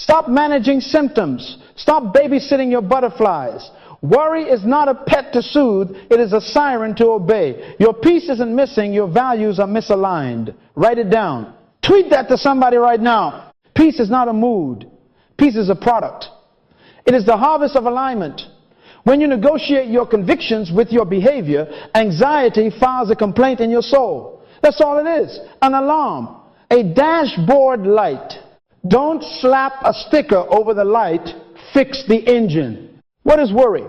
Stop managing symptoms. Stop babysitting your butterflies. Worry is not a pet to soothe. It is a siren to obey. Your peace isn't missing. Your values are misaligned. Write it down. Tweet that to somebody right now. Peace is not a mood. Peace is a product. It is the harvest of alignment. When you negotiate your convictions with your behavior, anxiety files a complaint in your soul. That's all it is. An alarm. A dashboard light. Don't slap a sticker over the light. Fix the engine. What is worry?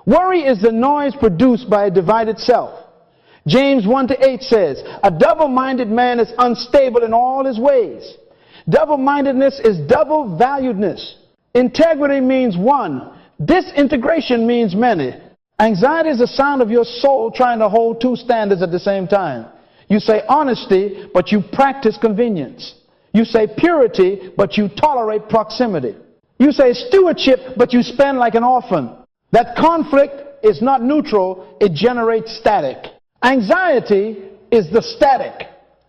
Worry is the noise produced by a divided self. James 1-8 says, a double-minded man is unstable in all his ways. Double-mindedness is double-valuedness. Integrity means one. Disintegration means many. Anxiety is the sound of your soul trying to hold two standards at the same time. You say honesty, but you practice convenience. You say purity, but you tolerate proximity. You say stewardship, but you spend like an orphan. That conflict is not neutral, it generates static. Anxiety is the static.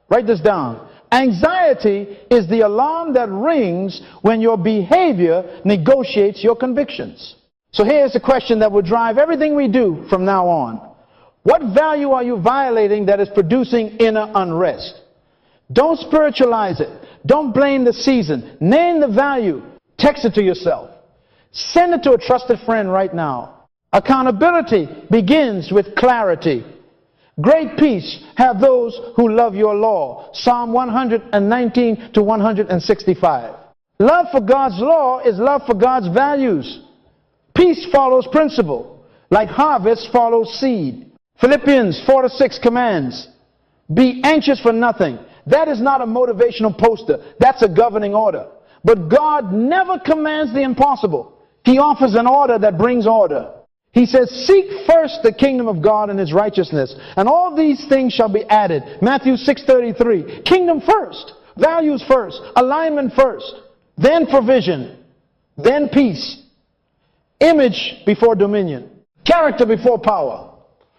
Write this down. Anxiety is the alarm that rings when your behavior negotiates your convictions. So here's the question that will drive everything we do from now on. What value are you violating that is producing inner unrest? Don't spiritualize it. Don't blame the season. Name the value. Text it to yourself. Send it to a trusted friend right now. Accountability begins with clarity. Great peace have those who love your law. Psalm 119-165. Love for God's law is love for God's values. Peace follows principle, like harvest follows seed. Philippians 4-6 commands, be anxious for nothing. That is not a motivational poster. That's a governing order. But God never commands the impossible. He offers an order that brings order. He says, seek first the kingdom of God and his righteousness, and all these things shall be added. Matthew 6:33. Kingdom first, values first, alignment first, then provision, then peace. Image before dominion, character before power.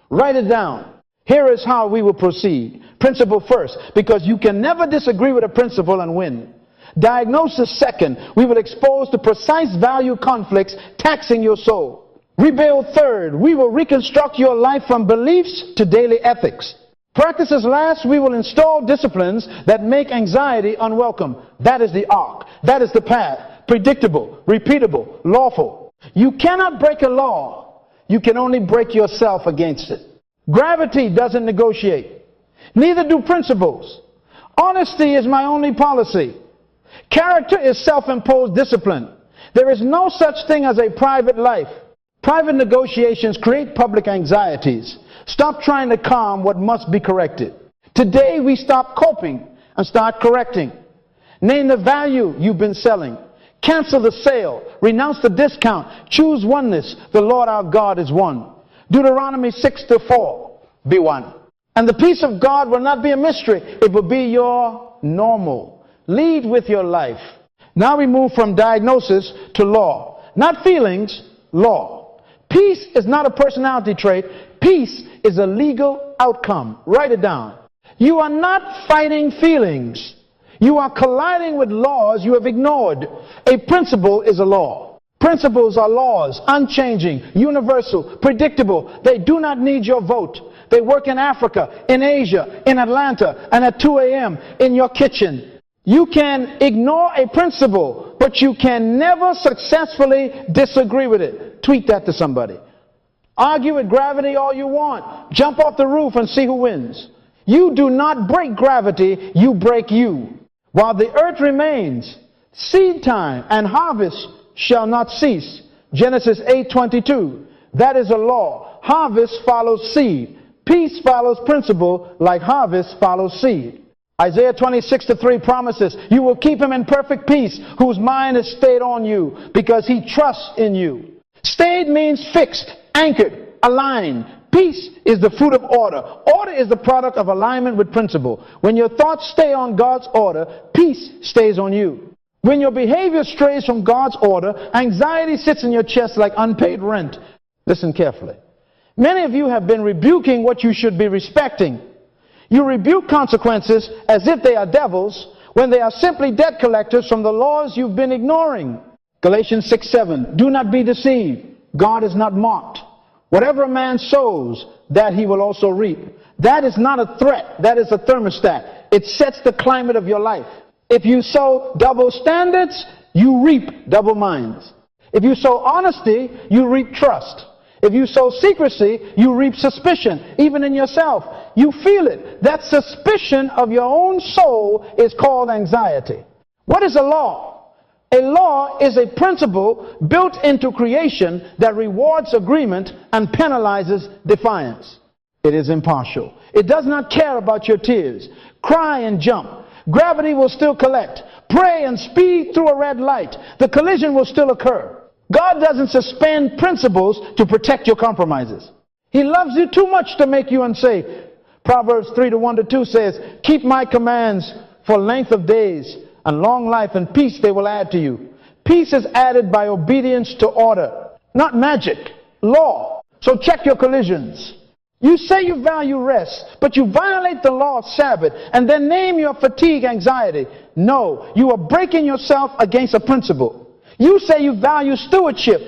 Write it down. Here is how we will proceed. Principle first, because you can never disagree with a principle and win. Diagnosis second, we will expose the precise value conflicts taxing your soul. Rebuild third, we will reconstruct your life from beliefs to daily ethics. Practices last, we will install disciplines that make anxiety unwelcome. That is the arc. That is the path. Predictable, repeatable, lawful. You cannot break a law. You can only break yourself against it. Gravity doesn't negotiate. Neither do principles. Honesty is my only policy. Character is self-imposed discipline. There is no such thing as a private life. Private negotiations create public anxieties. Stop trying to calm what must be corrected. Today we stop coping and start correcting. Name the value you've been selling. Cancel the sale. Renounce the discount. Choose oneness. The Lord our God is one. Deuteronomy 6:4. Be one. And the peace of God will not be a mystery. It will be your normal. Lead with your life. Now we move from diagnosis to law. Not feelings, law. Peace is not a personality trait. Peace is a legal outcome. Write it down. You are not fighting feelings. You are colliding with laws you have ignored. A principle is a law. Principles are laws, unchanging, universal, predictable. They do not need your vote. They work in Africa, in Asia, in Atlanta, and at 2 a.m. in your kitchen. You can ignore a principle, but you can never successfully disagree with it. Tweet that to somebody. Argue with gravity all you want. Jump off the roof and see who wins. You do not break gravity, you break you. While the earth remains, seed time and harvest shall not cease. Genesis 8:22. That is a law. Harvest follows seed. Peace follows principle like harvest follows seed. Isaiah 26:3 promises, you will keep him in perfect peace, whose mind is stayed on you, because he trusts in you. Stayed means fixed, anchored, aligned. Peace is the fruit of order. Order is the product of alignment with principle. When your thoughts stay on God's order, peace stays on you. When your behavior strays from God's order, anxiety sits in your chest like unpaid rent. Listen carefully. Many of you have been rebuking what you should be respecting. You rebuke consequences as if they are devils, when they are simply debt collectors from the laws you've been ignoring. Galatians 6:7. Do not be deceived. God is not mocked. Whatever a man sows, that he will also reap. That is not a threat. That is a thermostat. It sets the climate of your life. If you sow double standards, you reap double minds. If you sow honesty, you reap trust. If you sow secrecy, you reap suspicion, even in yourself. You feel it. That suspicion of your own soul is called anxiety. What is a law? A law is a principle built into creation that rewards agreement and penalizes defiance. It is impartial. It does not care about your tears. Cry and jump. Gravity will still collect. Pray and speed through a red light. The collision will still occur. God doesn't suspend principles to protect your compromises. He loves you too much to make you unsafe. Proverbs 3:1-2 says, keep my commands for length of days, and long life and peace they will add to you. Peace is added by obedience to order, not magic, law. So check your collisions. You say you value rest, but you violate the law of Sabbath and then name your fatigue anxiety. No, you are breaking yourself against a principle. You say you value stewardship,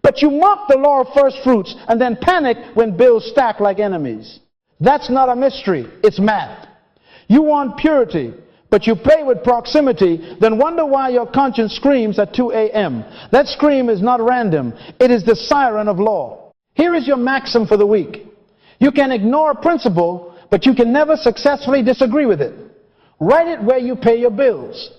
but you mock the law of first fruits and then panic when bills stack like enemies. That's not a mystery, it's math. You want purity, but you pay with proximity, then wonder why your conscience screams at 2 a.m. That scream is not random. It is the siren of law. Here is your maxim for the week. You can ignore a principle, but you can never successfully disagree with it. Write it where you pay your bills.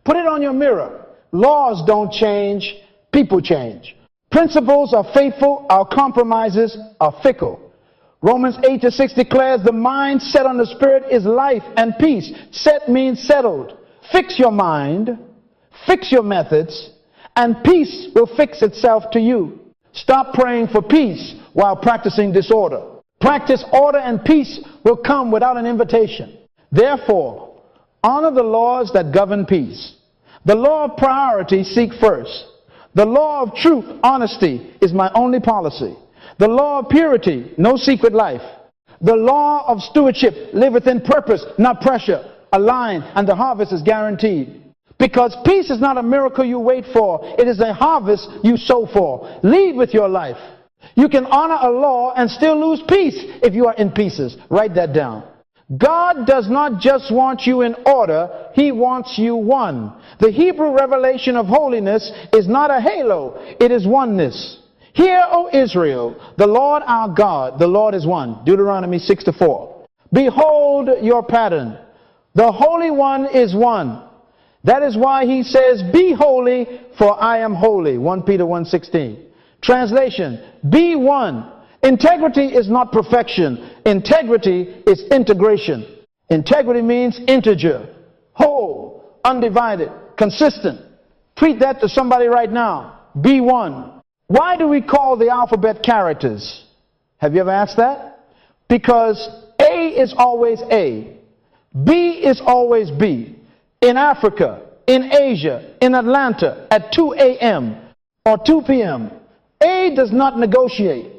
Put it on your mirror. Laws don't change, people change. Principles are faithful, our compromises are fickle. Romans 8:6 declares the mind set on the Spirit is life and peace. Set means settled. Fix your mind, fix your methods, and peace will fix itself to you. Stop praying for peace while practicing disorder. Practice order and peace will come without an invitation. Therefore, honor the laws that govern peace. The law of priority, seek first. The law of truth, honesty, is my only policy. The law of purity, no secret life. The law of stewardship, live within purpose, not pressure. Align, and the harvest is guaranteed. Because peace is not a miracle you wait for. It is a harvest you sow for. Lead with your life. You can honor a law and still lose peace if you are in pieces. Write that down. God does not just want you in order, He wants you one. The Hebrew revelation of holiness is not a halo, it is oneness. Hear, O Israel, the Lord our God, the Lord is one. Deuteronomy 6:4. Behold your pattern. The Holy One is one. That is why He says, be holy, for I am holy. 1 Peter 1:16. Translation, be one. Integrity is not perfection. Integrity is integration. Integrity means integer, whole, undivided, consistent. Tweet that to somebody right now. Be one. Why do we call the alphabet characters? Have you ever asked that? Because A is always A. B is always B. In Africa, in Asia, in Atlanta, at 2 a.m. or 2 p.m., A does not negotiate.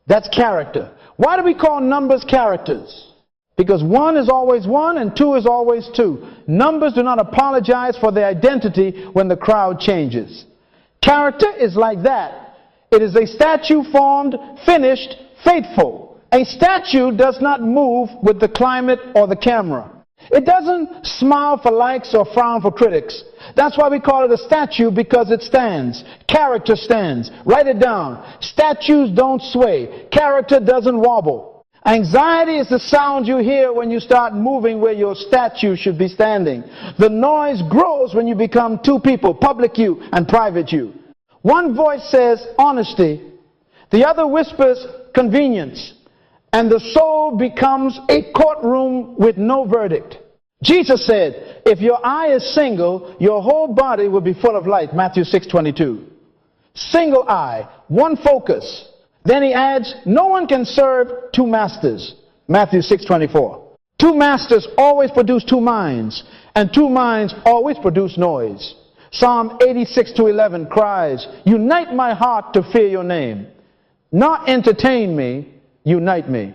That's character. Why do we call numbers characters? Because 1 is always 1 and 2 is always 2. Numbers do not apologize for their identity when the crowd changes. Character is like that. It is a statue formed, finished, faithful. A statue does not move with the climate or the camera. It doesn't smile for likes or frown for critics. That's why we call it a statue, because it stands. Character stands. Write it down. Statues don't sway. Character doesn't wobble. Anxiety is the sound you hear when you start moving where your statue should be standing. The noise grows when you become two people, public you and private you. One voice says honesty, the other whispers convenience, and the soul becomes a courtroom with no verdict. Jesus said, if your eye is single, your whole body will be full of light. Matthew 6:22. Single eye, one focus. Then he adds, no one can serve two masters. Matthew 6:24. Two masters always produce two minds, and two minds always produce noise. Psalm 86:11 cries, unite my heart to fear your name. Not entertain me, unite me.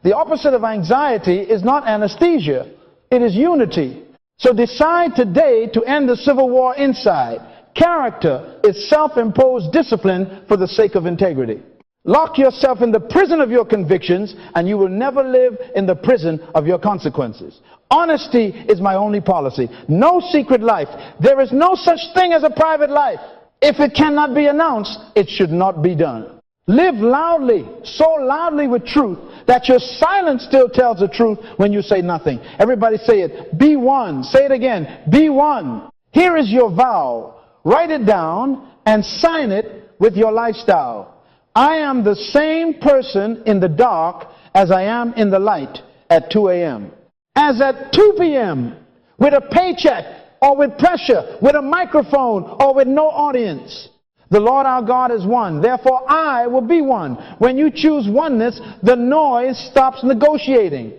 The opposite of anxiety is not anesthesia, it is unity. So decide today to end the civil war inside. Character is self-imposed discipline for the sake of integrity. Lock yourself in the prison of your convictions, and you will never live in the prison of your consequences. Honesty is my only policy. No secret life. There is no such thing as a private life. If it cannot be announced, it should not be done. Live loudly, so loudly with truth that your silence still tells the truth when you say nothing. Everybody say it. Be one. Say it again. Be one. Here is your vow. Write it down and sign it with your lifestyle. I am the same person in the dark as I am in the light at 2 a.m. As at 2 p.m. with a paycheck or with pressure, with a microphone or with no audience. The Lord our God is one. Therefore, I will be one. When you choose oneness, the noise stops negotiating.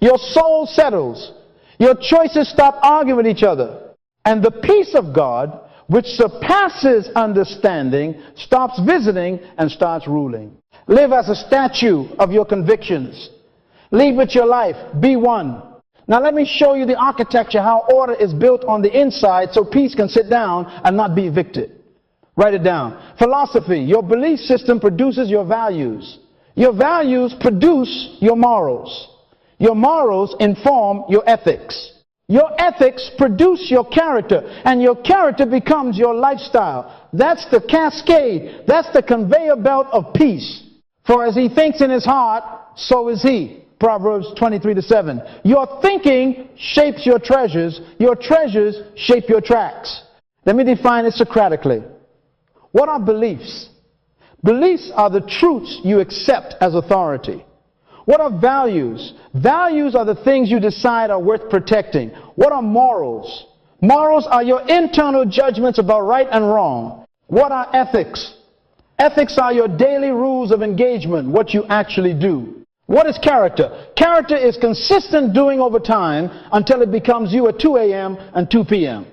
Your soul settles. Your choices stop arguing with each other. And the peace of God, which surpasses understanding, stops visiting and starts ruling. Live as a statue of your convictions. Lead with your life. Be one. Now let me show you the architecture, how order is built on the inside so peace can sit down and not be evicted. Write it down. Philosophy. Your belief system produces your values. Your values produce your morals. Your morals inform your ethics. Your ethics produce your character, and your character becomes your lifestyle. That's the cascade. That's the conveyor belt of peace. For as he thinks in his heart, so is he. Proverbs 23:7. Your thinking shapes your treasures. Your treasures shape your tracks. Let me define it Socratically. What are beliefs? Beliefs are the truths you accept as authority. What are values? Values are the things you decide are worth protecting. What are morals? Morals are your internal judgments about right and wrong. What are ethics? Ethics are your daily rules of engagement, what you actually do. What is character? Character is consistent doing over time until it becomes you at 2 a.m. and 2 p.m.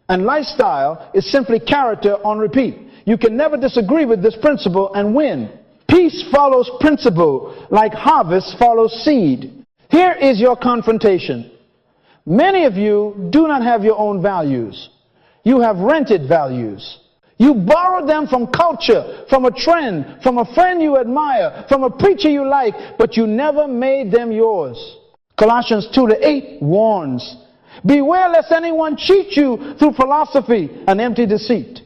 And lifestyle is simply character on repeat. You can never disagree with this principle and win. Peace follows principle like harvest follows seed. Here is your confrontation. Many of you do not have your own values. You have rented values. You borrowed them from culture, from a trend, from a friend you admire, from a preacher you like, but you never made them yours. Colossians 2:8 warns, beware lest anyone cheat you through philosophy and empty deceit.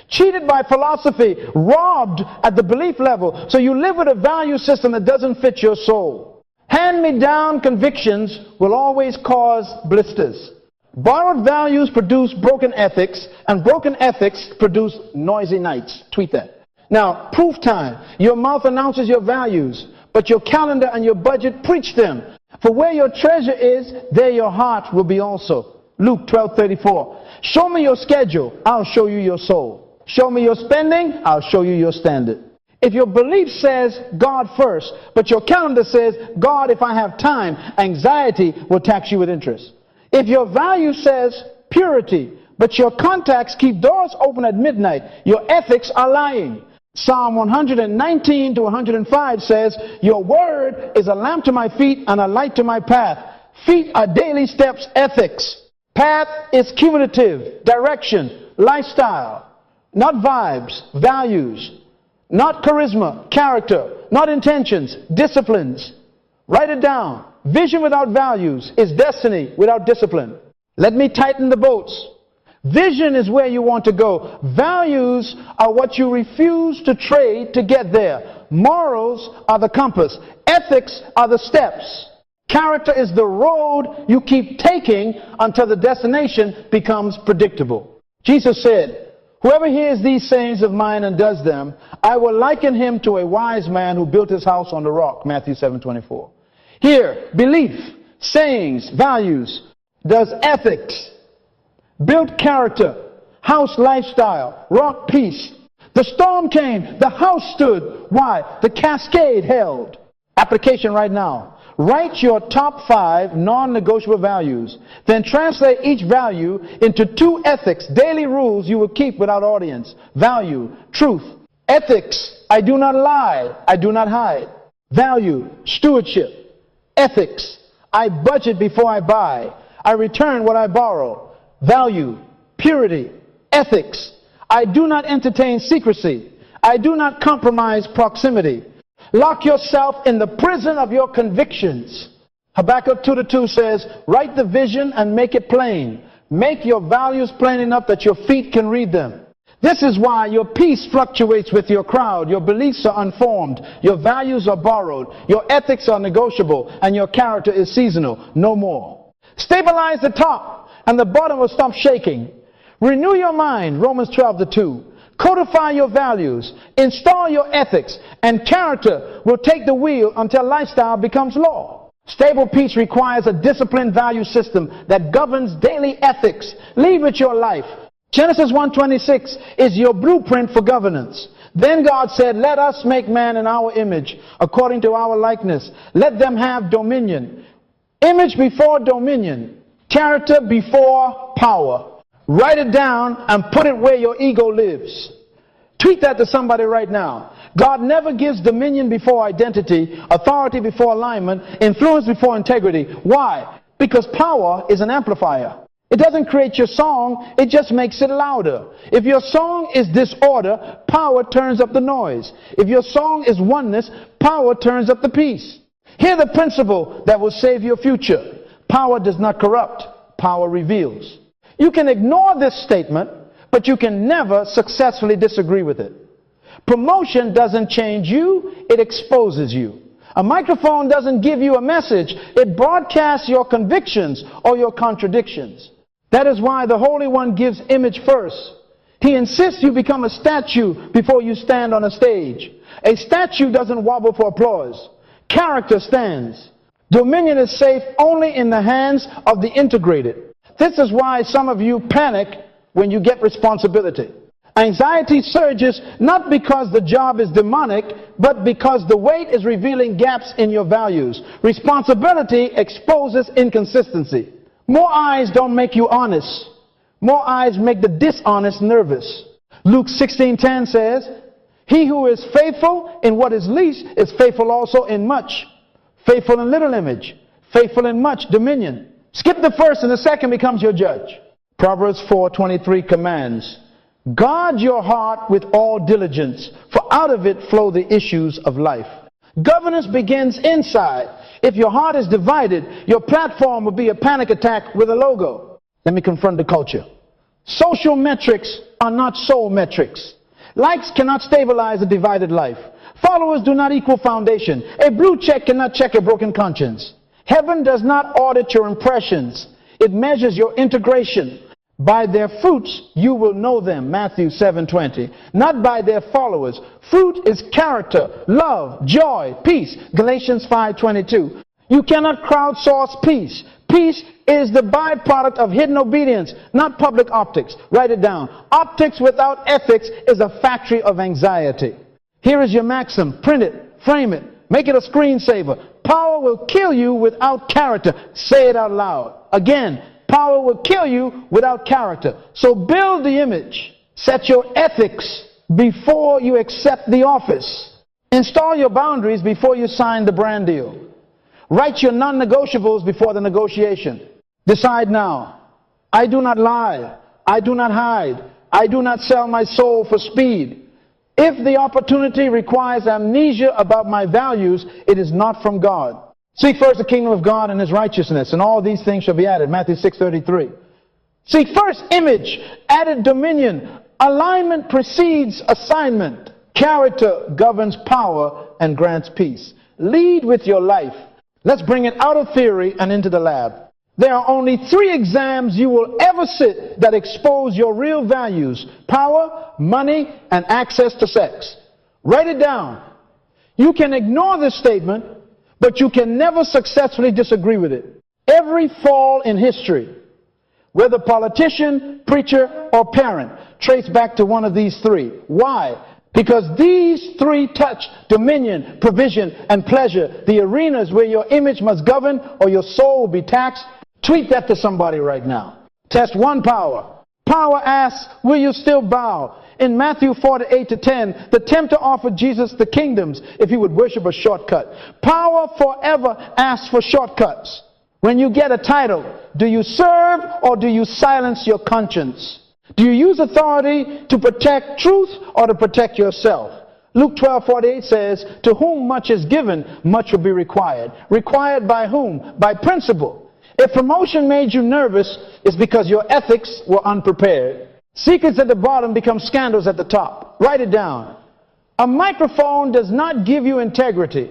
Cheated by philosophy, robbed at the belief level, so you live with a value system that doesn't fit your soul. Hand-me-down convictions will always cause blisters. Borrowed values produce broken ethics, and broken ethics produce noisy nights. Tweet that. Now, proof time. Your mouth announces your values, but your calendar and your budget preach them. For where your treasure is, there your heart will be also. Luke 12:34. Show me your schedule, I'll show you your soul. Show me your spending, I'll show you your standard. If your belief says God first, but your calendar says God if I have time, anxiety will tax you with interest. If your value says purity, but your contacts keep doors open at midnight, your ethics are lying. Psalm 119-105 says, your word is a lamp to my feet and a light to my path. Feet are daily steps, ethics. Path is cumulative, direction, lifestyle. Not vibes, values. Not charisma, character. Not intentions, disciplines. Write it down. Vision without values is destiny without discipline. Let me tighten the bolts. Vision is where you want to go. Values are what you refuse to trade to get there. Morals are the compass. Ethics are the steps. Character is the road you keep taking until the destination becomes predictable. Jesus said, whoever hears these sayings of mine and does them, I will liken him to a wise man who built his house on the rock. Matthew 7:24. Here, belief, sayings, values, does ethics, built character, house lifestyle, rock peace. The storm came, the house stood. Why? The cascade held. Application right now. Write your top 5 non-negotiable values. Then translate each value into 2 ethics, daily rules you will keep without audience. Value, truth. Ethics, I do not lie, I do not hide. Value, stewardship. Ethics, I budget before I buy. I return what I borrow. Value, purity, ethics. I do not entertain secrecy. I do not compromise proximity. Lock yourself in the prison of your convictions. Habakkuk 2:2 says, write the vision and make it plain. Make your values plain enough that your feet can read them. This is why your peace fluctuates with your crowd. Your beliefs are unformed. Your values are borrowed. Your ethics are negotiable. And your character is seasonal. No more. Stabilize the top and the bottom will stop shaking. Renew your mind. Romans 12:2. Codify your values. Install your ethics. And character will take the wheel until lifestyle becomes law. Stable peace requires a disciplined value system that governs daily ethics. Lead with your life. Genesis 1:26 is your blueprint for governance. Then God said, let us make man in our image, according to our likeness. Let them have dominion. Image before dominion. Character before power. Write it down and put it where your ego lives. Tweet that to somebody right now. God never gives dominion before identity, authority before alignment, influence before integrity. Why? Because power is an amplifier. It doesn't create your song, it just makes it louder. If your song is disorder, power turns up the noise. If your song is oneness, power turns up the peace. Hear the principle that will save your future. Power does not corrupt, power reveals. You can ignore this statement, but you can never successfully disagree with it. Promotion doesn't change you, it exposes you. A microphone doesn't give you a message, it broadcasts your convictions or your contradictions. That is why the Holy One gives image first. He insists you become a statue before you stand on a stage. A statue doesn't wobble for applause. Character stands. Dominion is safe only in the hands of the integrated. This is why some of you panic when you get responsibility. Anxiety surges not because the job is demonic, but because the weight is revealing gaps in your values. Responsibility exposes inconsistency. More eyes don't make you honest. More eyes make the dishonest nervous. Luke 16:10 says, he who is faithful in what is least is faithful also in much. Faithful in little image. Faithful in much dominion. Skip the first and the second becomes your judge. Proverbs 4:23 commands, guard your heart with all diligence, for out of it flow the issues of life. Governance begins inside. If your heart is divided, your platform will be a panic attack with a logo. Let me confront the culture. Social metrics are not soul metrics. Likes cannot stabilize a divided life. Followers do not equal foundation. A blue check cannot check a broken conscience. Heaven does not audit your impressions. It measures your integration. By their fruits you will know them, Matthew 7:20. Not by their followers. Fruit is character, love, joy, peace, Galatians 5:22. You cannot crowdsource peace. Peace is the byproduct of hidden obedience, not public optics. Write it down. Optics without ethics is a factory of anxiety. Here is your maxim. Print it, frame it, make it a screensaver. Power will kill you without character. Say it out loud. Again, power will kill you without character. So build the image. Set your ethics before you accept the office. Install your boundaries before you sign the brand deal. Write your non-negotiables before the negotiation. Decide now. I do not lie. I do not hide. I do not sell my soul for speed. If the opportunity requires amnesia about my values, it is not from God. Seek first the kingdom of God and his righteousness, and all these things shall be added. Matthew 6:33. Seek first image, added dominion. Alignment precedes assignment. Character governs power and grants peace. Lead with your life. Let's bring it out of theory and into the lab. There are only 3 exams you will ever sit that expose your real values: power, money, and access to sex. Write it down. You can ignore this statement, but you can never successfully disagree with it. Every fall in history, whether politician, preacher, or parent, trace back to one of these 3. Why? Because these 3 touch dominion, provision, and pleasure, the arenas where your image must govern or your soul will be taxed. Tweet that to somebody right now. Test 1 power. Power asks, will you still bow? In Matthew 4:8-10, the tempter offered Jesus the kingdoms if he would worship a shortcut. Power forever asks for shortcuts. When you get a title, do you serve or do you silence your conscience? Do you use authority to protect truth or to protect yourself? Luke 12:48 says, to whom much is given, much will be required. Required by whom? By principle. If promotion made you nervous, it's because your ethics were unprepared. Secrets at the bottom become scandals at the top. Write it down. A microphone does not give you integrity.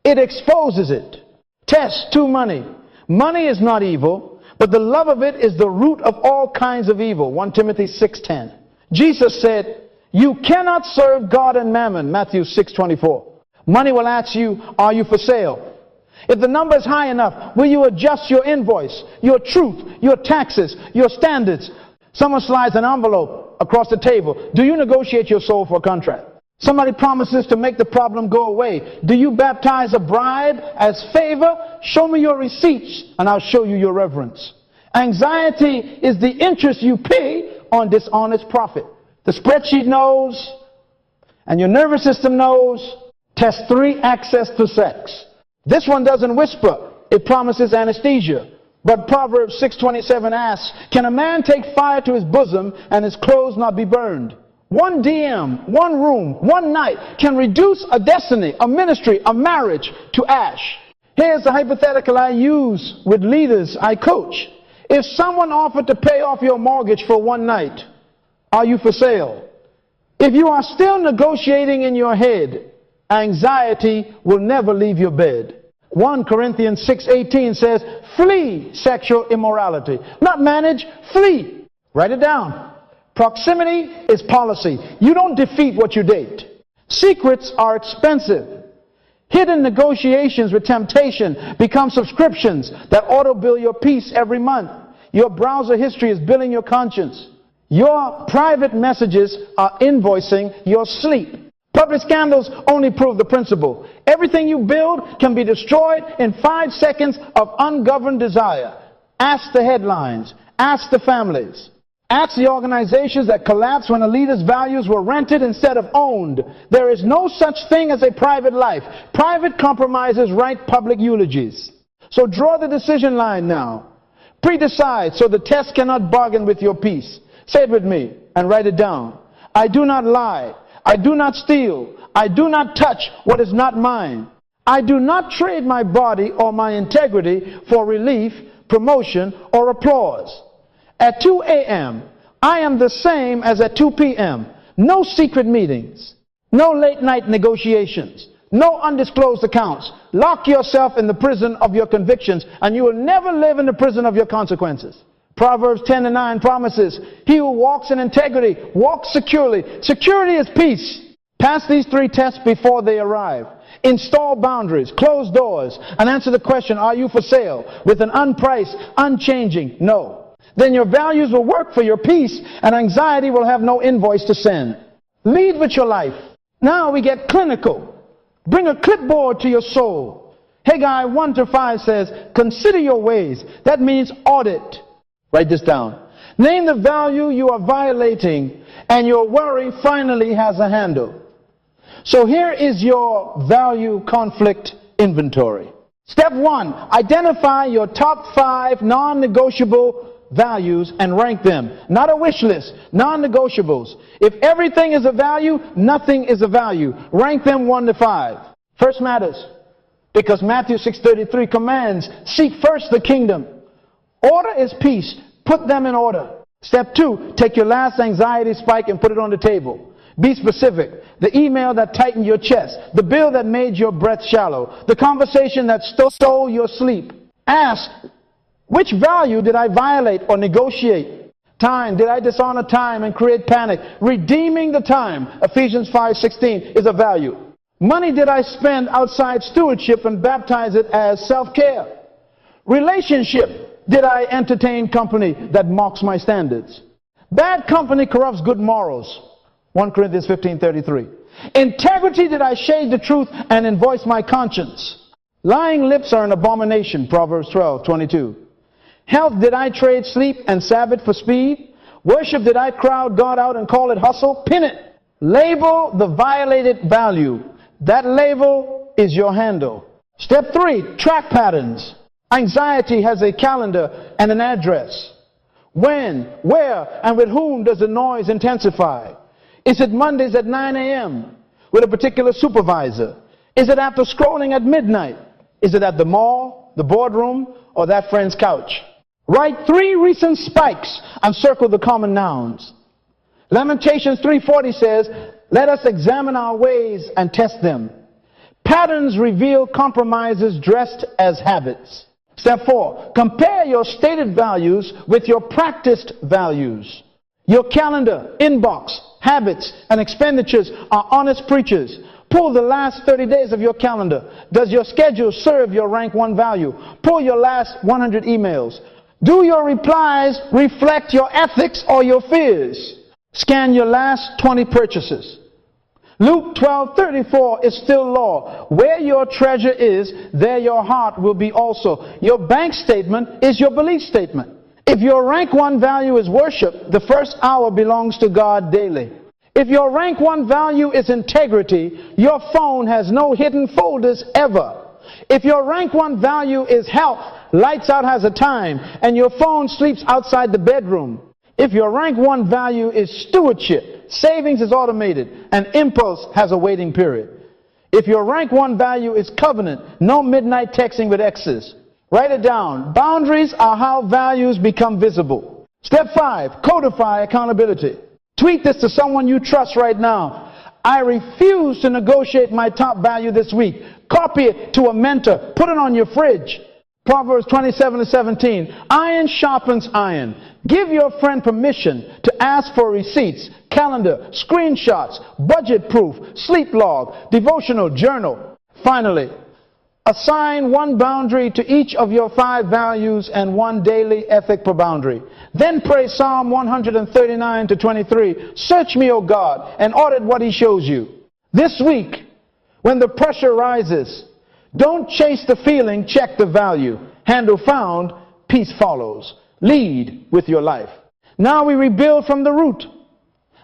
It exposes it. Test 2 money. Money is not evil, but the love of it is the root of all kinds of evil. 1 Timothy 6:10. Jesus said, you cannot serve God and mammon. Matthew 6:24. Money will ask you, are you for sale? If the number is high enough, will you adjust your invoice, your truth, your taxes, your standards? Someone slides an envelope across the table. Do you negotiate your soul for a contract? Somebody promises to make the problem go away. Do you baptize a bribe as favor? Show me your receipts and I'll show you your reverence. Anxiety is the interest you pay on dishonest profit. The spreadsheet knows and your nervous system knows. Test 3, access to sex. This one doesn't whisper. It promises anesthesia. But Proverbs 6:27 asks, can a man take fire to his bosom and his clothes not be burned? One DM, one room, one night can reduce a destiny, a ministry, a marriage to ash. Here's the hypothetical I use with leaders I coach. If someone offered to pay off your mortgage for one night, are you for sale? If you are still negotiating in your head, anxiety will never leave your bed. 1 Corinthians 6:18 says, flee sexual immorality. Not manage, flee. Write it down. Proximity is policy. You don't defeat what you date. Secrets are expensive. Hidden negotiations with temptation become subscriptions that auto-bill your peace every month. Your browser history is billing your conscience. Your private messages are invoicing your sleep. Public scandals only prove the principle. Everything you build can be destroyed in 5 seconds of ungoverned desire. Ask the headlines. Ask the families. Ask the organizations that collapsed when a leader's values were rented instead of owned. There is no such thing as a private life. Private compromises write public eulogies. So draw the decision line now. Pre-decide so the test cannot bargain with your peace. Say it with me and write it down. I do not lie. I do not steal. I do not touch what is not mine. I do not trade my body or my integrity for relief, promotion, or applause. At 2 a.m., I am the same as at 2 p.m. No secret meetings. No late night negotiations. No undisclosed accounts. Lock yourself in the prison of your convictions and you will never live in the prison of your consequences. Proverbs 10:9 promises, he who walks in integrity walks securely. Security is peace. Pass these 3 tests before they arrive. Install boundaries, close doors, and answer the question, are you for sale? With an unpriced, unchanging no. Then your values will work for your peace and anxiety will have no invoice to send. Lead with your life. Now we get clinical. Bring a clipboard to your soul. Haggai 1-5 says, consider your ways. That means audit. Write this down. Name the value you are violating and your worry finally has a handle. So here is your value conflict inventory. Step 1, identify your top 5 non-negotiable values and rank them. Not a wish list, non-negotiables. If everything is a value, nothing is a value. Rank them 1 to 5. First matters, because Matthew 6:33 commands, seek first the kingdom. Order is peace. Put them in order. Step 2, take your last anxiety spike and put it on the table. Be specific. The email that tightened your chest. The bill that made your breath shallow. The conversation that stole your sleep. Ask, which value did I violate or negotiate? Time. Did I dishonor time and create panic? Redeeming the time. Ephesians 5:16 is a value. Money did I spend outside stewardship and baptize it as self-care? Relationship. Did I entertain company that mocks my standards? Bad company corrupts good morals. 1 Corinthians 15:33. Integrity. Did I shade the truth and invoice my conscience? Lying lips are an abomination. Proverbs 12:22. Health. Did I trade sleep and Sabbath for speed? Worship. Did I crowd God out and call it hustle? Pin it. Label the violated value. That label is your handle. Step 3, track patterns. Anxiety has a calendar and an address. When, where, and with whom does the noise intensify? Is it Mondays at 9 a.m. with a particular supervisor? Is it after scrolling at midnight? Is it at the mall, the boardroom, or that friend's couch? Write 3 recent spikes and circle the common nouns. Lamentations 3:40 says, let us examine our ways and test them. Patterns reveal compromises dressed as habits. Step 4, compare your stated values with your practiced values. Your calendar, inbox, habits, and expenditures are honest preachers. Pull the last 30 days of your calendar. Does your schedule serve your rank 1 value? Pull your last 100 emails. Do your replies reflect your ethics or your fears? Scan your last 20 purchases. Luke 12:34 is still law. Where your treasure is, there your heart will be also. Your bank statement is your belief statement. If your rank 1 value is worship, the first hour belongs to God daily. If your rank 1 value is integrity, your phone has no hidden folders ever. If your rank 1 value is health, lights out has a time, and your phone sleeps outside the bedroom. If your rank 1 value is stewardship, savings is automated, and impulse has a waiting period. If your rank 1 value is covenant, no midnight texting with exes. Write it down. Boundaries are how values become visible. Step 5, codify accountability. Tweet this to someone you trust right now. I refuse to negotiate my top value this week. Copy it to a mentor. Put it on your fridge. Proverbs 27:17. Iron sharpens iron. Give your friend permission to ask for receipts, calendar, screenshots, budget proof, sleep log, devotional journal. Finally, assign 1 boundary to each of your 5 values and 1 daily ethic per boundary. Then pray Psalm 139-23. Search me, O God, and audit what he shows you. This week, when the pressure rises, don't chase the feeling, check the value. Handle found, peace follows. Lead with your life. Now we rebuild from the root.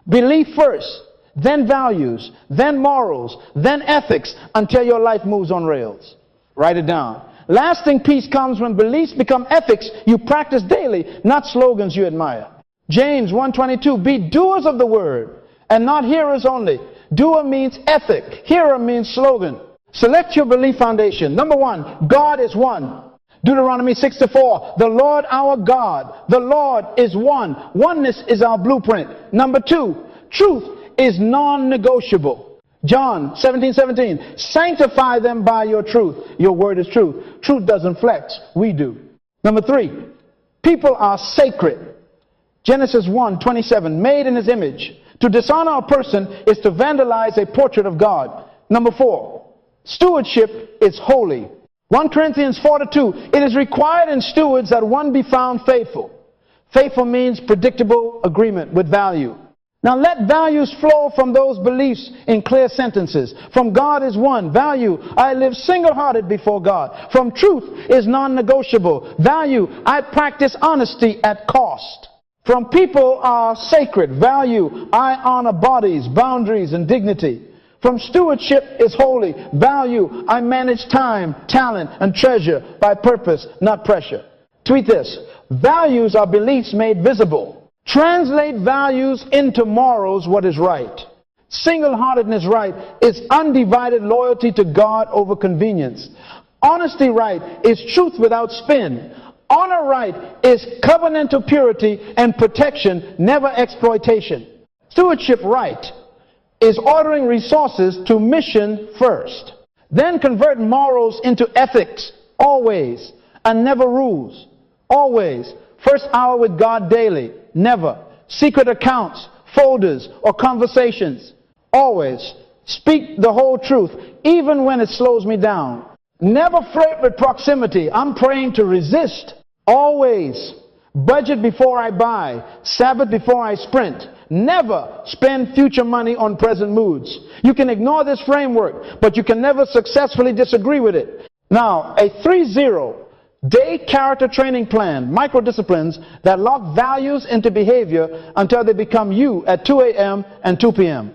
Belief first, then values, then morals, then ethics, until your life moves on rails. Write it down. Lasting peace comes when beliefs become ethics you practice daily, not slogans you admire. James 1:22, be doers of the word and not hearers only. Doer means ethic. Hearer means slogan. Select your belief foundation. Number 1, God is one. Deuteronomy 6:4, the Lord our God, the Lord is one. Oneness is our blueprint. Number 2, truth is non-negotiable. John 17:17, sanctify them by your truth. Your word is truth. Truth doesn't flex. We do. Number 3, people are sacred. Genesis 1:27, made in his image. To dishonor a person is to vandalize a portrait of God. Number 4, stewardship is holy. 1 Corinthians 4:2, it is required in stewards that one be found faithful. Faithful means predictable agreement with value. Now let values flow from those beliefs in clear sentences. From God is one. Value, I live single-hearted before God. From truth is non-negotiable. Value, I practice honesty at cost. From people are sacred. Value, I honor bodies, boundaries, and dignity. From stewardship is holy. Value, I manage time, talent, and treasure by purpose, not pressure. Tweet this. Values are beliefs made visible. Translate values into morals, what is right. Single-heartedness right is undivided loyalty to God over convenience. Honesty right is truth without spin. Honor right is covenantal purity and protection, never exploitation. Stewardship right is ordering resources to mission first. Then convert morals into ethics, always, and never rules. Always. First hour with God daily, never. Secret accounts, folders, or conversations. Always. Speak the whole truth, even when it slows me down. Never flirt with proximity. I'm praying to resist. Always. Budget before I buy. Sabbath before I sprint. Never spend future money on present moods. You can ignore this framework, but you can never successfully disagree with it. Now, a 30-day character training plan, micro-disciplines that lock values into behavior until they become you at 2 a.m. and 2 p.m.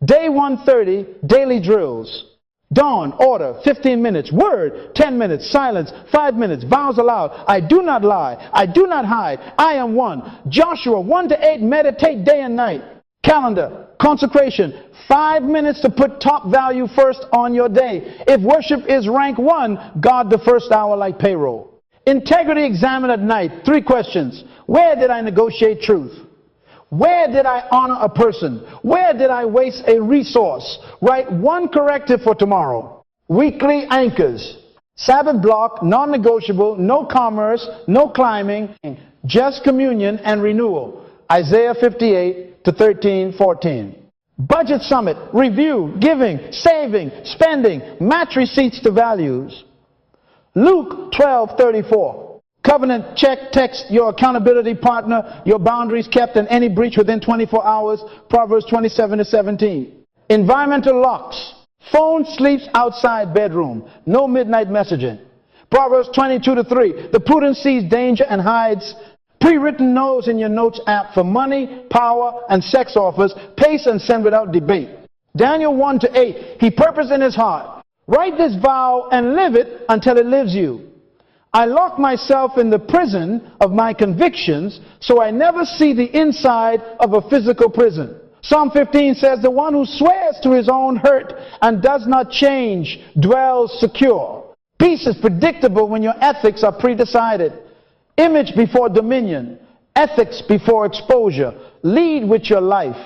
Day 130, daily drills. Dawn, order, 15 minutes. Word, 10 minutes. Silence, 5 minutes. Vows aloud. I do not lie. I do not hide. I am one. Joshua 1 to 8, meditate day and night. Calendar, consecration, 5 minutes to put top value first on your day. If worship is rank 1, God the first hour like payroll. Integrity examined at night. 3 questions. Where did I negotiate truth? Where did I honor a person? Where did I waste a resource? Write 1 corrective for tomorrow. Weekly anchors. Sabbath block, non-negotiable, no commerce, no climbing, just communion and renewal. Isaiah 58 to 13:14. Budget summit, review, giving, saving, spending, match receipts to values. Luke 12:34. Covenant check, text your accountability partner, your boundaries kept, and any breach within 24 hours. Proverbs 27 to 17. Environmental locks. Phone sleeps outside bedroom. No midnight messaging. Proverbs 22 to 3. The prudent sees danger and hides. Pre-written notes in your notes app for money, power, and sex offers. Pace and send without debate. Daniel 1 to 8. He purposed in his heart. Write this vow and live it until it lives you. I lock myself in the prison of my convictions so I never see the inside of a physical prison. Psalm 15 says, the one who swears to his own hurt and does not change dwells secure. Peace is predictable when your ethics are pre-decided. Image before dominion. Ethics before exposure. Lead with your life.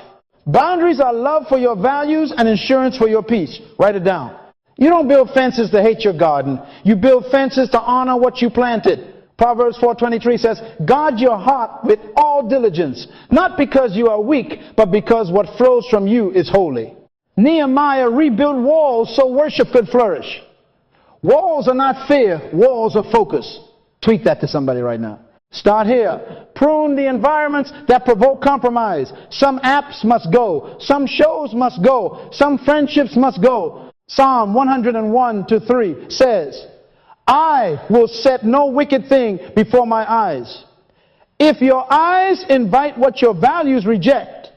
Boundaries are love for your values and insurance for your peace. Write it down. You don't build fences to hate your garden. You build fences to honor what you planted. Proverbs 4:23 says, guard your heart with all diligence, not because you are weak, but because what flows from you is holy. Nehemiah rebuilt walls so worship could flourish. Walls are not fear, walls are focus. Tweet that to somebody right now. Start here. Prune the environments that provoke compromise. Some apps must go. Some shows must go. Some friendships must go. Psalm 101 to 3 says, I will set no wicked thing before my eyes. If your eyes invite what your values reject,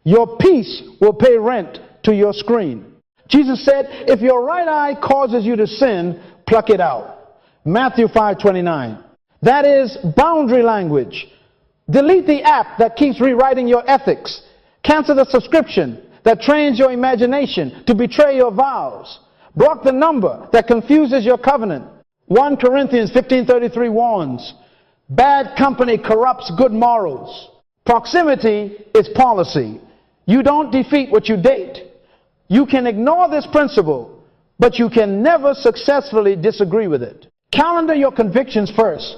your peace will pay rent to your screen. Jesus said, if your right eye causes you to sin, pluck it out. Matthew 5:29. That is boundary language. Delete the app that keeps rewriting your ethics. Cancel the subscription that trains your imagination to betray your vows. Block the number that confuses your covenant. 1 Corinthians 15:33 warns, bad company corrupts good morals. Proximity is policy. You don't defeat what you date. You can ignore this principle, but you can never successfully disagree with it. Calendar your convictions first.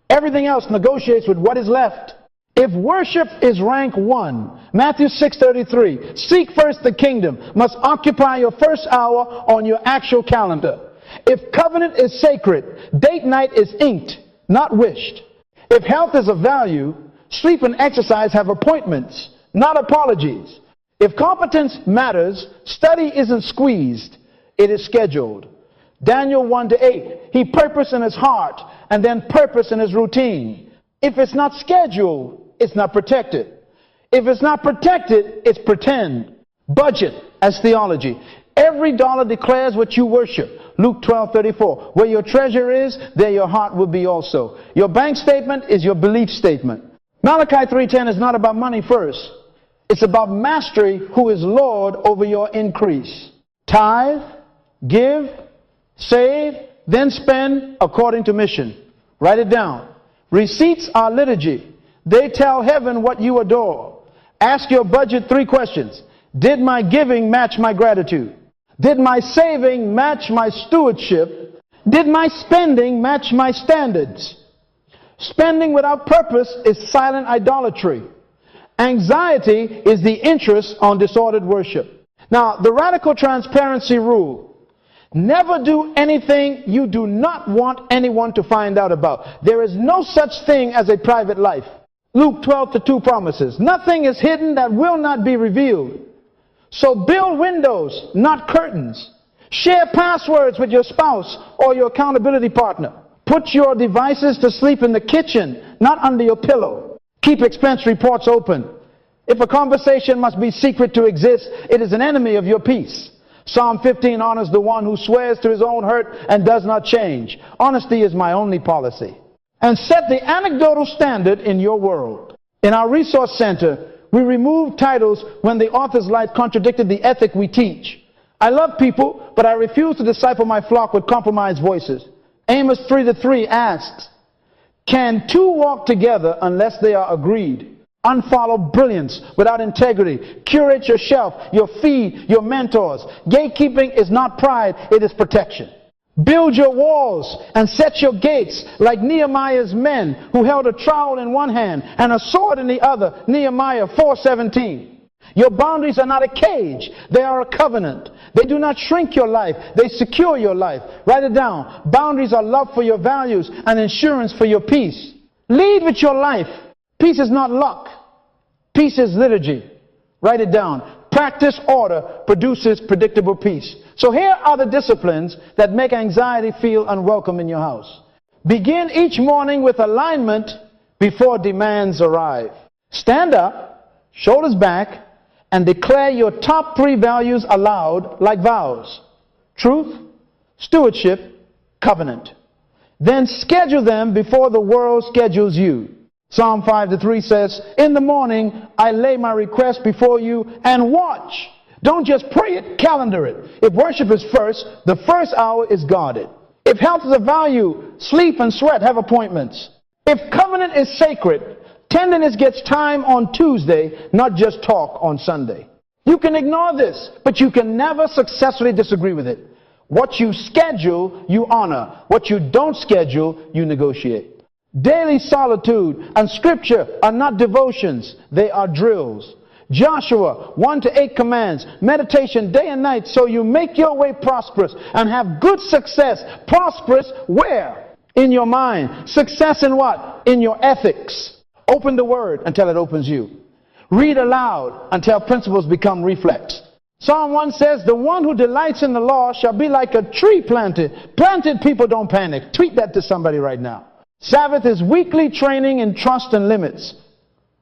Everything else negotiates with what is left. If worship is rank 1, Matthew 6:33, seek first the kingdom, must occupy your first hour on your actual calendar. If covenant is sacred, date night is inked, not wished. If health is of value, sleep and exercise have appointments, not apologies. If competence matters, study isn't squeezed, it is scheduled. Daniel 1 to 8, he purposed in his heart and then purpose in his routine. If it's not scheduled, it's not protected. If it's not protected, it's pretend. Budget as theology. Every dollar declares what you worship. Luke 12:34. Where your treasure is, there your heart will be also. Your bank statement is your belief statement. Malachi 3:10 is not about money first. It's about mastery, who is Lord over your increase. Tithe, give, save, then spend according to mission. Write it down. Receipts are liturgy. They tell heaven what you adore. Ask your budget 3 questions. Did my giving match my gratitude? Did my saving match my stewardship? Did my spending match my standards? Spending without purpose is silent idolatry. Anxiety is the interest on disordered worship. Now, the radical transparency rule. Never do anything you do not want anyone to find out about. There is no such thing as a private life. Luke 12:2 promises, nothing is hidden that will not be revealed. So build windows, not curtains. Share passwords with your spouse or your accountability partner. Put your devices to sleep in the kitchen, not under your pillow. Keep expense reports open. If a conversation must be secret to exist, it is an enemy of your peace. Psalm 15 honors the one who swears to his own hurt and does not change. Honesty is my only policy. And set the anecdotal standard in your world. In our resource center, we remove titles when the author's life contradicted the ethic we teach. I love people, but I refuse to disciple my flock with compromised voices. Amos 3:3 asks, can two walk together unless they are agreed? Unfollow brilliance without integrity. Curate your shelf, your feed, your mentors. Gatekeeping is not pride, it is protection. Build your walls and set your gates like Nehemiah's men who held a trowel in one hand and a sword in the other. Nehemiah 4:17. Your boundaries are not a cage, they are a covenant. They do not shrink your life, they secure your life. Write it down. Boundaries are love for your values and insurance for your peace. Lead with your life. Peace is not luck. Peace is liturgy. Write it down. Practice order produces predictable peace. So here are the disciplines that make anxiety feel unwelcome in your house. Begin each morning with alignment before demands arrive. Stand up, shoulders back, and declare your top 3 values aloud like vows. Truth, stewardship, covenant. Then schedule them before the world schedules you. Psalm 5:3 says, in the morning I lay my request before you and watch. Don't just pray it, calendar it. If worship is first, the first hour is guarded. If health is a value, sleep and sweat have appointments. If covenant is sacred, tenderness gets time on Tuesday, not just talk on Sunday. You can ignore this, but you can never successfully disagree with it. What you schedule, you honor. What you don't schedule, you negotiate. Daily solitude and scripture are not devotions, they are drills. Joshua 1-8 commands meditation day and night so you make your way prosperous and have good success. Prosperous where? In your mind. Success in what? In your ethics. Open the word until it opens you. Read aloud until principles become reflex. Psalm 1 says, the one who delights in the law shall be like a tree planted. Planted people don't panic. Tweet that to somebody right now. Sabbath is weekly training in trust and limits.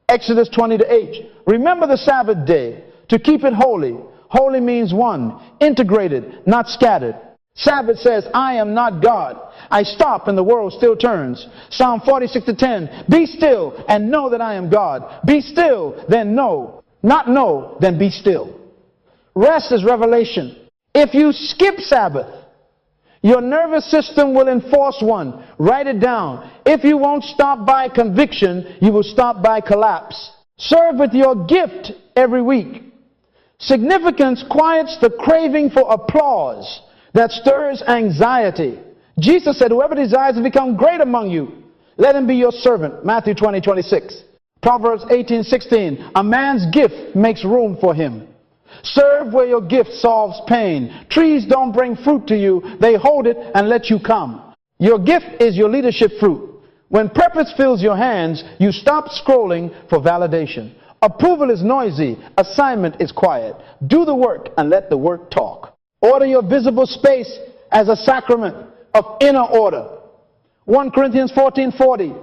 Exodus 20-8. Remember the Sabbath day to keep it holy. Holy means one, integrated, not scattered. Sabbath says, I am not God. I stop and the world still turns. Psalm 46-10. Be still and know that I am God. Be still, then know. Not know, then be still. Rest is revelation. If you skip Sabbath, your nervous system will enforce one. Write it down. If you won't stop by conviction, you will stop by collapse. Serve with your gift every week. Significance quiets the craving for applause that stirs anxiety. Jesus said, whoever desires to become great among you, let him be your servant. Matthew 20:26. Proverbs 18:16. A man's gift makes room for him. Serve where your gift solves pain. Trees don't bring fruit to you. They hold it and let you come. Your gift is your leadership fruit. When purpose fills your hands, you stop scrolling for validation. Approval is noisy. Assignment is quiet. Do the work and let the work talk. Order your visible space as a sacrament of inner order. 1 Corinthians 14:40.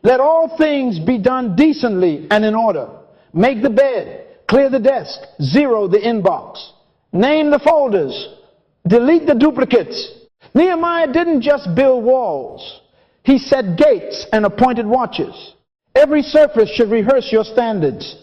Let all things be done decently and in order. Make the bed. Clear the desk. Zero the inbox. Name the folders. Delete the duplicates. Nehemiah didn't just build walls. He set gates and appointed watches. Every surface should rehearse your standards.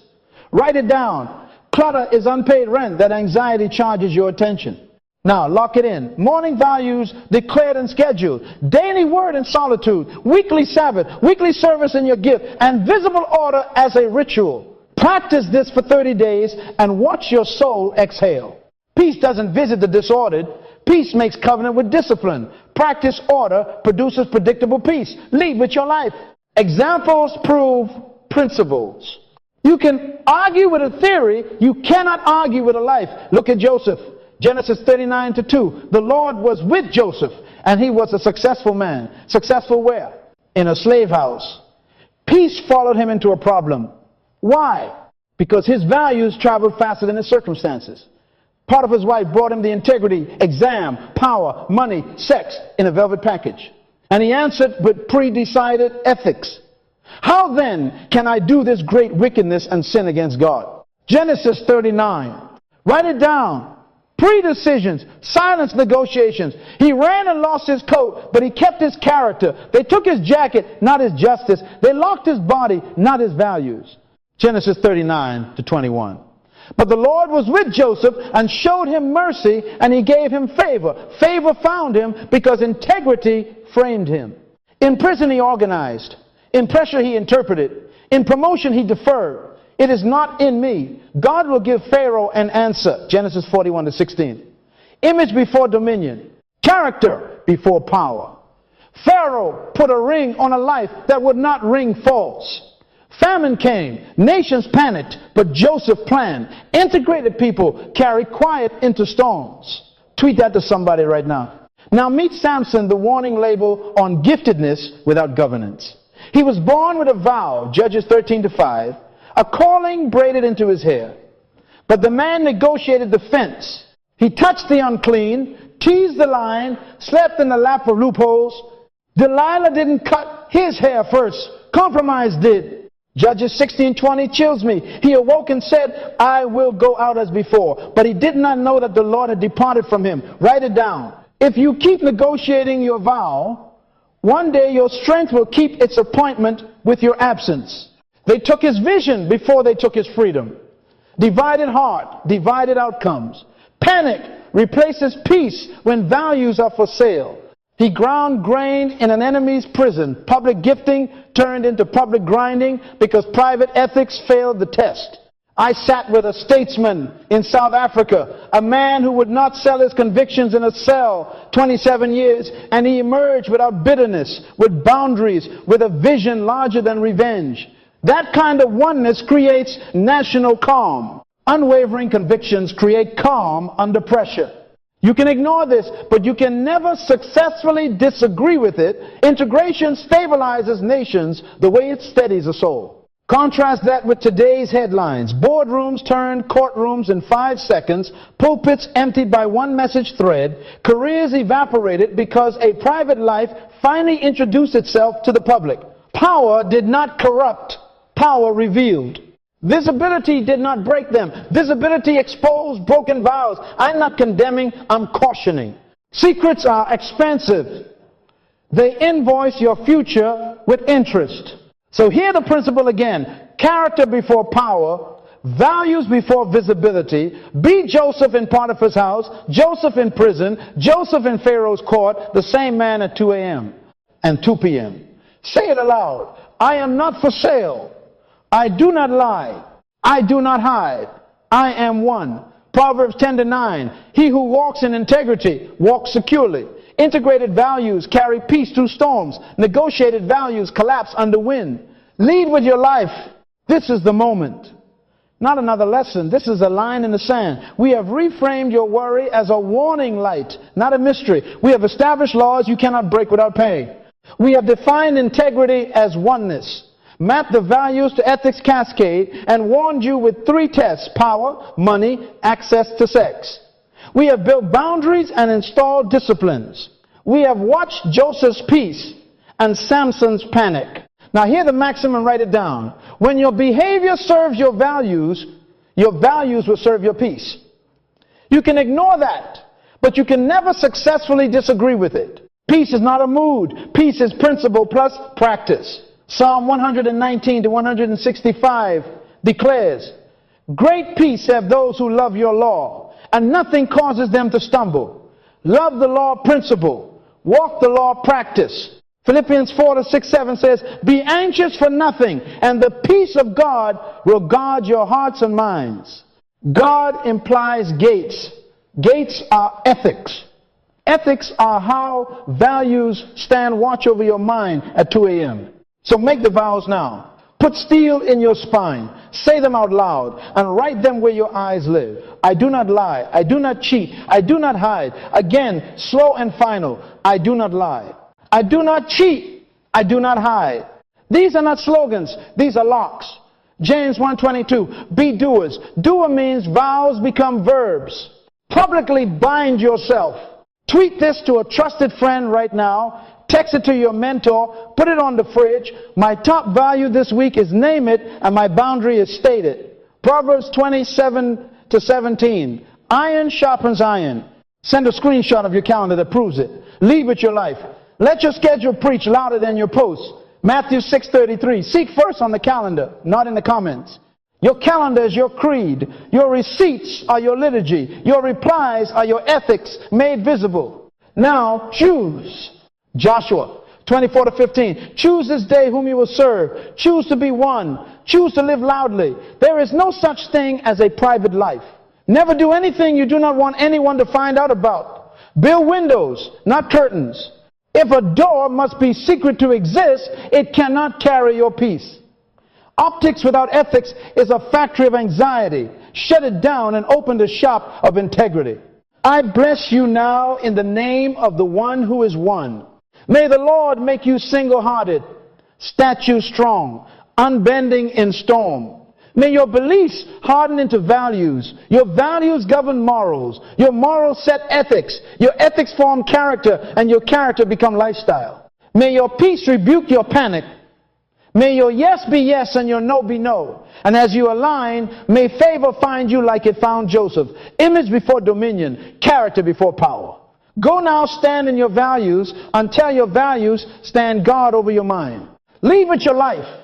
Write it down. Clutter is unpaid rent that anxiety charges your attention. Now, lock it in. Morning values declared and scheduled. Daily word in solitude. Weekly Sabbath. Weekly service in your gift. And visible order as a ritual. Practice this for 30 days and watch your soul exhale. Peace doesn't visit the disordered. Peace makes covenant with discipline. Practice order produces predictable peace. Lead with your life. Examples prove principles. You can argue with a theory. You cannot argue with a life. Look at Joseph. Genesis 39:2. The Lord was with Joseph and he was a successful man. Successful where? In a slave house. Peace followed him into a problem. Why? Because his values traveled faster than his circumstances. Potiphar's wife brought him the integrity, exam, power, money, sex in a velvet package. And he answered with pre-decided ethics. How then can I do this great wickedness and sin against God? Genesis 39. Write it down. Pre-decisions, silence negotiations. He ran and lost his coat, but he kept his character. They took his jacket, not his justice. They locked his body, not his values. Genesis 39-21. But the Lord was with Joseph and showed him mercy, and he gave him favor. Favor found him because integrity framed him. In prison he organized. In pressure he interpreted. In promotion he deferred. It is not in me. God will give Pharaoh an answer. Genesis 41-16. Image before dominion. Character before power. Pharaoh put a ring on a life that would not ring false. Famine came. Nations panicked, but Joseph planned. Integrated people carry quiet into storms. Tweet that to somebody right now. Now meet Samson, the warning label on giftedness without governance. He was born with a vow, Judges 13-5, a calling braided into his hair. But the man negotiated the fence. He touched the unclean, teased the line, slept in the lap of loopholes. Delilah didn't cut his hair first. Compromise did. Judges 16:20 chills me. He awoke and said, I will go out as before. But he did not know that the Lord had departed from him. Write it down. If you keep negotiating your vow, one day your strength will keep its appointment with your absence. They took his vision before they took his freedom. Divided heart, divided outcomes. Panic replaces peace when values are for sale. He ground grain in an enemy's prison. Public gifting turned into public grinding because private ethics failed the test. I sat with a statesman in South Africa, a man who would not sell his convictions in a cell 27 years, and he emerged without bitterness, with boundaries, with a vision larger than revenge. That kind of oneness creates national calm. Unwavering convictions create calm under pressure. You can ignore this, but you can never successfully disagree with it. Integration stabilizes nations the way it steadies a soul. Contrast that with today's headlines. Boardrooms turned courtrooms in 5 seconds, pulpits emptied by one message thread, careers evaporated because a private life finally introduced itself to the public. Power did not corrupt, power revealed. Visibility did not break them. Visibility exposed broken vows. I'm not condemning, I'm cautioning. Secrets are expensive. They invoice your future with interest. So hear the principle again. Character before power, values before visibility. Be Joseph in Potiphar's house, Joseph in prison, Joseph in Pharaoh's court, the same man at 2 a.m. and 2 p.m. Say it aloud. I am not for sale. I do not lie. I do not hide. I am one. Proverbs 10-9. He who walks in integrity walks securely. Integrated values carry peace through storms. Negotiated values collapse under wind. Lead with your life. This is the moment. Not another lesson. This is a line in the sand. We have reframed your worry as a warning light, not a mystery. We have established laws you cannot break without pay. We have defined integrity as oneness. Mapped the values to ethics cascade and warned you with 3 tests: power, money, access to sex. We have built boundaries and installed disciplines. We have watched Joseph's peace and Samson's panic. Now hear the maxim and write it down. When your behavior serves your values will serve your peace. You can ignore that, but you can never successfully disagree with it. Peace is not a mood. Peace is principle plus practice. Psalm 119-165 declares, great peace have those who love your law, and nothing causes them to stumble. Love the law principle. Walk the law practice. Philippians 4-6-7 says, be anxious for nothing, and the peace of God will guard your hearts and minds. God implies gates. Gates are ethics. Ethics are how values stand watch over your mind at 2 a.m. So make the vows now. Put steel in your spine. Say them out loud and write them where your eyes live. I do not lie. I do not cheat. I do not hide. Again, slow and final. I do not lie. I do not cheat. I do not hide. These are not slogans. These are locks. James 1:22. Be doers. Doer means vows become verbs. Publicly bind yourself. Tweet this to a trusted friend right now. Text it to your mentor. Put it on the fridge. My top value this week is name it, and my boundary is stated. Proverbs 27-17. Iron sharpens iron. Send a screenshot of your calendar that proves it. Lead with your life. Let your schedule preach louder than your post. Matthew 6:33. Seek first on the calendar, not in the comments. Your calendar is your creed. Your receipts are your liturgy. Your replies are your ethics made visible. Now choose. Joshua 24-15. Choose this day whom you will serve. Choose to be one. Choose to live loudly. There is no such thing as a private life. Never do anything you do not want anyone to find out about. Build windows, not curtains. If a door must be secret to exist, it cannot carry your peace. Optics without ethics is a factory of anxiety. Shut it down and open the shop of integrity. I bless you now in the name of the one who is one. May the Lord make you single-hearted, statue strong, unbending in storm. May your beliefs harden into values. Your values govern morals. Your morals set ethics. Your ethics form character, and your character become lifestyle. May your peace rebuke your panic. May your yes be yes and your no be no. And as you align, may favor find you like it found Joseph. Image before dominion, character before power. Go now, stand in your values until your values stand guard over your mind. Lead with your life.